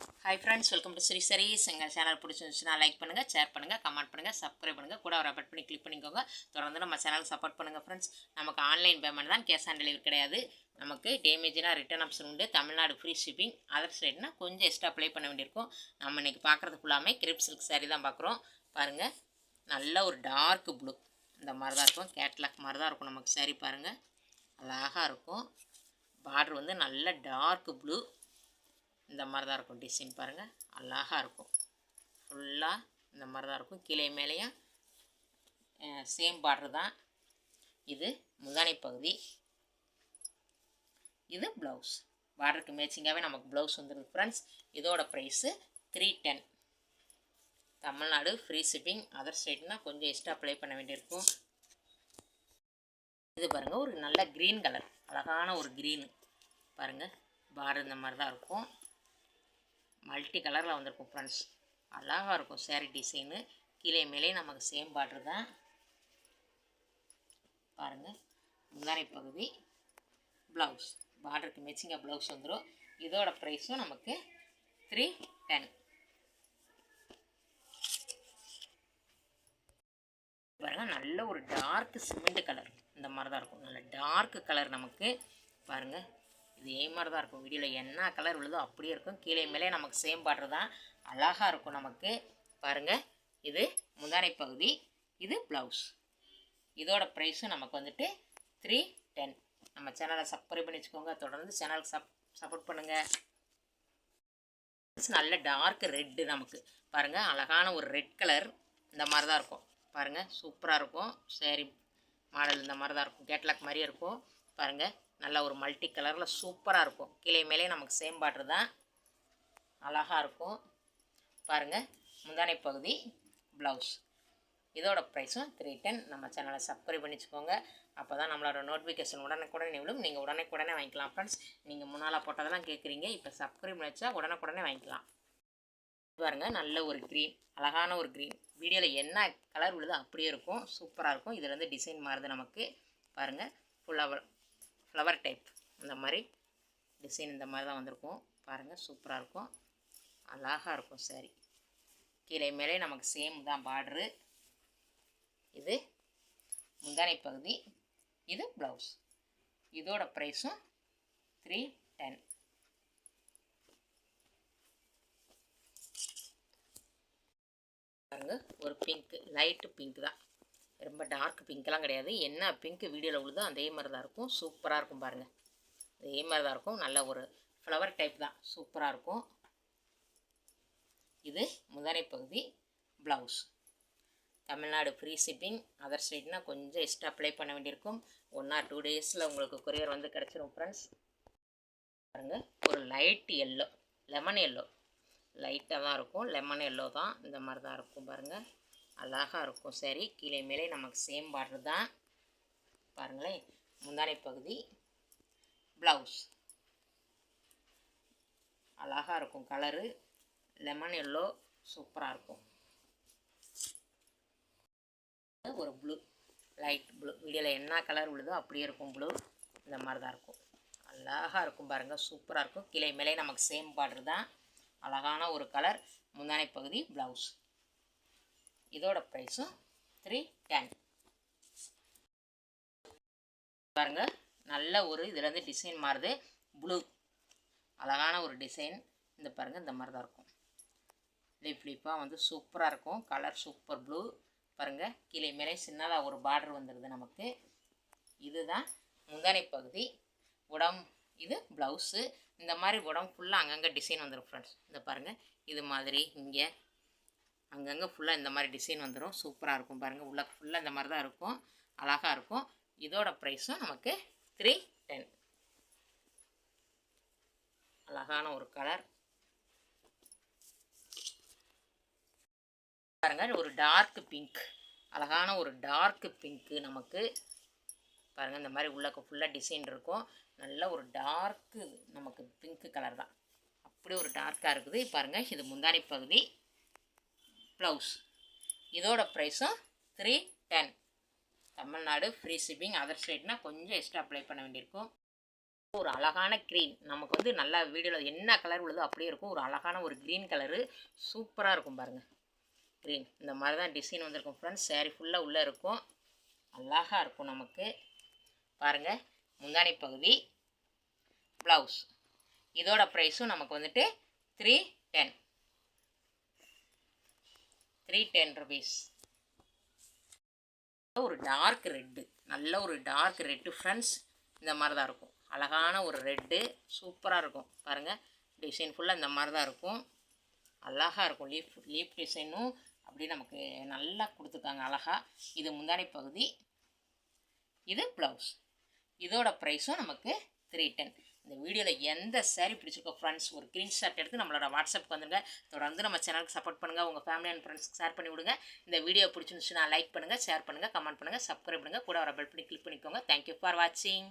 Hi friends, welcome to sarees. எங்கள் channel பிடிச்சிருந்துச்சுன்னா like பண்ணுங்கள், ஷேர் பண்ணுங்கள், கமெண்ட் பண்ணுங்கள், சப்ஸ்கிரைப் பண்ணுங்கள், கூட ஒரு பட் பண்ணி கிளிக் பண்ணிக்கோங்க. தொடர்ந்து நம்ம சேனலுக்கு சப்போர்ட் பண்ணுங்கள் ஃப்ரெண்ட்ஸ். நமக்கு ஆன்லைன் பேமெண்ட் தான், கேஷ் ஆன் டெலிவரி கிடையாது. நமக்கு டேமேஜ்னா ரிட்டர்ன் ஆப்ஷன் உண்டு. Tamil Nadu free shipping. அதர் சைடுனா கொஞ்சம் எக்ஸ்ட்ரா ப்ளே பண்ண வேண்டியிருக்கும். நம்ம இன்றைக்கி பார்க்குறது ஃபுல்லாமே கிரிப் சில்க் சாரீ தான் பார்க்குறோம். பாருங்கள், நல்ல ஒரு டார்க் ப்ளூ இந்த மாதிரி தான் இருக்கும். கேட்லாக் மாதிரி தான் இருக்கும் நமக்கு சாரீ. பாருங்கள், அழகாக இருக்கும். பார்டர் வந்து நல்ல டார்க் ப்ளூ இந்த மாதிரி தான் இருக்கும். டிசைன் பாருங்கள், அழகாக இருக்கும். ஃபுல்லாக இந்த மாதிரி தான் இருக்கும். கீழே மேலேயும் சேம் பார்டர் தான். இது முந்தானை பகுதி, இது ப்ளவுஸ். பார்டருக்கு மேட்சிங்காகவே நமக்கு ப்ளவுஸ் வந்துடுது ஃப்ரெண்ட்ஸ். இதோட price 310. Tamil Nadu free shipping. Other ஸ்டேட்னா கொஞ்சம் எக்ஸ்ட்ரா ப்ளே பண்ண வேண்டியிருக்கும். இது பாருங்கள், ஒரு நல்ல க்ரீன் கலர், அழகான ஒரு க்ரீனு பாருங்கள். பார்டர் இந்த மாதிரி தான் இருக்கும். மல்டி கலரில் வந்திருக்கும் ஃப்ரெண்ட்ஸ். அழகாக இருக்கும் சேரீ டிசைனு. கீழே மேலே நமக்கு சேம் பார்டர் தான். பாருங்கள், முந்தானை பகுதி, ப்ளவுஸ். பார்டருக்கு மேட்சிங்காக ப்ளவுஸ் வந்துடும். இதோட ப்ரைஸும் நமக்கு 310. பாருங்கள், நல்ல ஒரு டார்க் சிமெண்ட் கலர் இந்த மாதிரி தான் இருக்கும். நல்ல டார்க் கலர் நமக்கு. பாருங்கள், இதே மாதிரி தான் இருக்கும். வீடியோவில் என்ன கலர் விழுதோ அப்படியே இருக்கும். கீழே மேலே நமக்கு சேம் பார்டர் தான். அழகாக இருக்கும் நமக்கு. பாருங்கள், இது முந்தானை பகுதி, இது ப்ளவுஸ். இதோட ப்ரைஸும் நமக்கு வந்துட்டு 310. நம்ம சேனலை சப்ஸ்கிரைப் பண்ணி வச்சுக்கோங்க. தொடர்ந்து சேனலுக்கு சப்போர்ட் பண்ணுங்கள். நல்ல டார்க் ரெட்டு நமக்கு. பாருங்கள், அழகான ஒரு ரெட் கலர் இந்த மாதிரி தான் இருக்கும். பாருங்கள், சூப்பராக இருக்கும். சேரீ மாடல் இந்த மாதிரி தான் இருக்கும். கேட்லாக் மாதிரியே இருக்கும். பாருங்கள், நல்ல ஒரு மல்டி கலரில் சூப்பராக இருக்கும். கீழே மேலே நமக்கு சேம் பார்டர் தான். அழகாக இருக்கும். பாருங்கள், முந்தானை பகுதி, ப்ளவுஸ். இதோட ப்ரைஸும் 310. நம்ம சேனலை சப்ஸ்கிரைப் பண்ணி வச்சுக்கோங்க. அப்போ தான் நம்மளோட நோட்டிஃபிகேஷன் உடனுக்குடனே விடும். நீங்கள் உடனுக்குடனே வாங்கிக்கலாம் ஃப்ரெண்ட்ஸ். நீங்கள் முன்னால் போட்டதெல்லாம் கேட்குறீங்க, இப்போ சப்ஸ்கிரைப் பண்ணி வச்சா உடனுக்குடனே வாங்கிக்கலாம். பாருங்கள், நல்ல ஒரு க்ரீன், அழகான ஒரு க்ரீன். வீடியோவில் என்ன கலர் விழுதோ அப்படியே இருக்கும். சூப்பராக இருக்கும். இதில் வந்து டிசைன் மாறுது நமக்கு. பாருங்கள், ஃப்ளவர் டைப் இந்த மாதிரி டிசைன் இந்த மாதிரி தான் வந்திருக்கும். பாருங்கள், சூப்பராக இருக்கும். அழகாக இருக்கும் சாரீ. கீழே மேலே நமக்கு சேம் தான் பார்டரு. இது முந்தானை பகுதி, இது ப்ளவுஸ். இதோட ப்ரைஸும் 310. பாருங்கள், ஒரு பிங்க்கு, லைட்டு பிங்க் தான். ரொம்ப டார்க் பிங்க்கெலாம் கிடையாது. என்ன பிங்க் வீடியோவில் உள்ளதோ அதே மாதிரி தான் இருக்கும். சூப்பராக இருக்கும். பாருங்கள், அதே மாதிரி தான் இருக்கும். நல்ல ஒரு ஃப்ளவர் டைப் தான். சூப்பராக இருக்கும். இது முந்தானை பகுதி, blouse. Tamil Nadu free shipping. Other ஸ்டேட்னா கொஞ்சம் எக்ஸ்ட்ரா அப்ளை பண்ண வேண்டியிருக்கும். 1 or 2 days உங்களுக்கு கொரியர் வந்து கிடச்சிரும் ஃப்ரெண்ட்ஸ். பாருங்கள், ஒரு லைட் எல்லோ, லெமன் எல்லோ, லைட்டாக தான் இருக்கும். லெமன் எல்லோ தான். இந்த மாதிரி தான் இருக்கும். பாருங்கள், அழகாக இருக்கும் சரி. கீழே மேலே நமக்கு சேம் பார்டர் தான். பாருங்களேன், முந்தானை பகுதி, ப்ளவுஸ். அழகாக இருக்கும் கலரு. லெமன் எல்லோ சூப்பராக இருக்கும். ஒரு ப்ளூ, லைட் ப்ளூ. வீடியோவில் என்ன கலர் விழுதோ அப்படியே இருக்கும். ப்ளூ இந்த மாதிரி தான் இருக்கும். அழகாக இருக்கும். பாருங்கள், சூப்பராக இருக்கும். கீழே மேலே நமக்கு சேம் பார்டர் தான். அழகான ஒரு கலர். முந்தானை பகுதி, ப்ளவுஸ். இதோட ப்ரைஸும் 310. பாருங்கள், நல்ல ஒரு இதுலேருந்து டிசைன் மாறுது. ப்ளூ, அழகான ஒரு டிசைன். இந்த பாருங்கள், இந்த மாதிரி தான் இருக்கும். லிப்பாக வந்து சூப்பராக இருக்கும். Colour super blue. பாருங்கள், கீழே மேலே சின்னதாக ஒரு பார்டர் வந்துடுது நமக்கு. இதுதான் முந்தானை பகுதி. இது ப்ளவுஸு. இந்த மாதிரி உடம்பு ஃபுல்லாக அங்கங்கே டிசைன் வந்துடும் ஃப்ரெண்ட்ஸ். இந்த பாருங்கள், இது மாதிரி இங்கே அங்கங்கே ஃபுல்லாக இந்த மாதிரி டிசைன் வந்துடும். சூப்பராக இருக்கும். பாருங்கள், உள்ள ஃபுல்லாக இந்த மாதிரி தான் இருக்கும். அழகாக இருக்கும். இதோட ப்ரைஸும் நமக்கு 310. அழகான ஒரு கலர். பாருங்கள், ஒரு டார்க் பிங்க், அழகான ஒரு டார்க் பிங்க்கு நமக்கு. பாருங்கள், இந்த மாதிரி உள்ளக்க ஃபுல்லாக டிசைன் இருக்கும். நல்ல ஒரு டார்க்கு நமக்கு பிங்க்கு கலர் தான். அப்படி ஒரு டார்க்காக இருக்குது. பாருங்கள், இது முந்தானை பகுதி, ப்ளவுஸ். இதோட ப்ரைஸும் 310. Tamil Nadu free shipping. அதர் ஸ்டேட்னா கொஞ்சம் எக்ஸ்ட்ரா அப்ளை பண்ண வேண்டியிருக்கும். ஒரு அழகான க்ரீன் நமக்கு வந்து நல்லா வீடியோவில் என்ன கலர் உள்ளதோ அப்படியே இருக்கும். ஒரு அழகான ஒரு க்ரீன் கலரு சூப்பராக இருக்கும் பாருங்கள். க்ரீன் இந்த மாதிரி தான் டிசைன் வந்திருக்கும் ஃப்ரெண்ட்ஸ். சேரீ ஃபுல்லாக உள்ளே இருக்கும், அழகாக இருக்கும் நமக்கு. பாருங்கள், முந்தானி பகுதி, ப்ளவுஸ். இதோட ப்ரைஸும் நமக்கு வந்துட்டு 310 rupees. ஒரு டார்க் ரெட்டு, நல்ல ஒரு டார்க் ரெட்டு ஃப்ரெண்ட்ஸ். இந்த மாதிரி தான் இருக்கும், அழகான ஒரு ரெட்டு சூப்பராக இருக்கும் பாருங்கள். டிசைன் ஃபுல்லாக இந்த மாதிரி தான் இருக்கும், அழகாக இருக்கும். லீஃப் டிசைனும் அப்படி நமக்கு நல்லா கொடுத்துருக்காங்க அழகாக. இது முந்தானி பகுதி, இது ப்ளவுஸ். இதோட ப்ரைஸும் நமக்கு 310. இந்த வீடியோவில் எந்த சேரீ பிடிச்சிருக்கோ ஃப்ரெண்ட்ஸ் ஒரு ஸ்க்ரீன்ஷாட் எடுத்து நம்மளோட வாட்ஸ்அப்புக்கு வந்துடுங்க. தொடர்ந்து நம்ம சேனலுக்கு சப்போர்ட் பண்ணுங்கள், உங்கள் ஃபேமிலி அண்ட் ஃப்ரெண்ட்ஸ்க்கு ஷேர் பண்ணி விடுங்க. இந்த வீடியோ பிடிச்சிருந்துச்சுன்னா லைக் பண்ணுங்கள், ஷேர் பண்ணுங்கள், கமெண்ட் பண்ணுங்கள், சப்ஸ்கிரைப் பண்ணுங்கள், கூட வர பெல் பண்ணி கிளிக் பண்ணிக்கோங்க. தேங்க்யூ ஃபார் வாட்சிங்.